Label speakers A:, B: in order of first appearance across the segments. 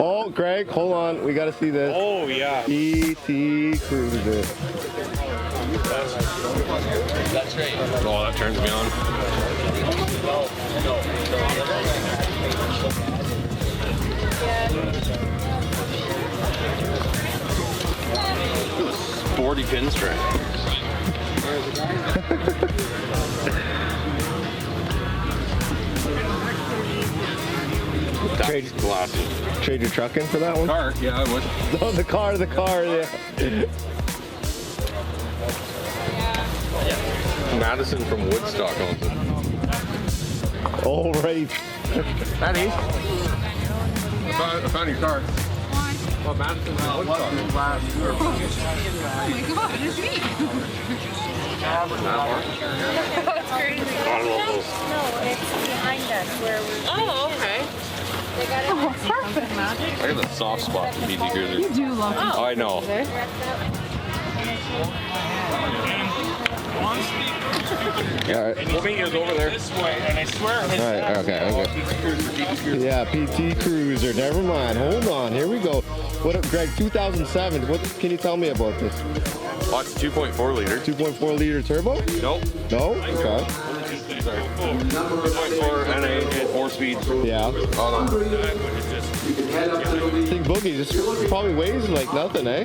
A: Oh, Greg, hold on. We got to see this.
B: Oh, yeah.
A: PT Cruiser.
B: That's right. Oh, that turns me on. Sporty pinstripe.
A: Trade your truck in for that one?
B: Car, yeah, I would.
A: Oh, the car, yeah.
B: Madison from Woodstock owns it.
A: All right.
B: Patty. I found your car. Well, Madison from Woodstock.
C: Oh my god, it's me.
B: That's crazy.
C: No, it's behind us where we're.
D: Oh, okay.
C: They got it.
D: Oh, perfect.
B: I got a soft spot for PT Cruiser.
D: You do love it.
B: Oh, I know.
A: Yeah, all right.
B: We'll meet you over there.
E: This way, and I swear his
A: All right, okay. Yeah, PT Cruiser. Never mind. Hold on. Here we go. What up, Greg? 2007. What can you tell me about this?
B: Oh, it's a 2.4 liter.
A: 2.4 liter turbo?
B: Nope.
A: No? Okay.
B: Sorry. 2.4 and a 4-speed.
A: Yeah. Think Boogie, this probably weighs like nothing, eh?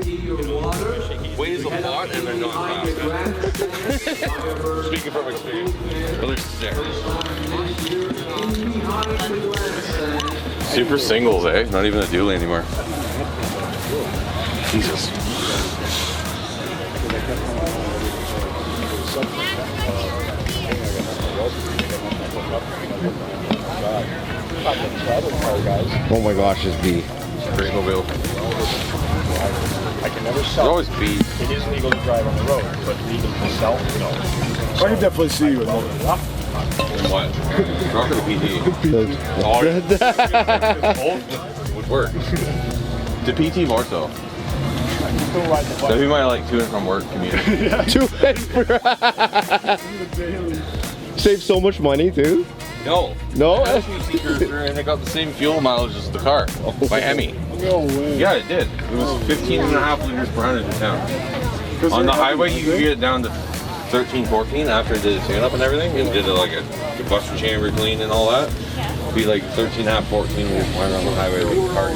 B: Weighs a lot and they're not fast. Speaking from experience. But they're sick. Super singles, eh? Not even a dually anymore. Jesus.
A: Oh my gosh, this B.
B: Great mobile.
E: I can never
B: There's
E: sell.
B: always beat.
E: It is legal to drive on the road, but legal to sell, no.
F: I can definitely see you with all that.
B: What? Not for the PT. Both would work. The PT more so.
E: Still ride the
B: That'd
E: bike.
B: be my like to and from work commute.
A: Save so much money too.
B: No.
A: No?
B: I had a PT Cruiser and it got the same fuel mileage as the car by Hemi.
F: No way.
B: Yeah, it did. It was 15.5 liters per 100 in town. On the highway, you could get it down to 13, 14 after it did its tune up and everything. It did like a combustion chamber clean and all that. It'd be like 13.5, 14 liters per 100 on the highway with cars.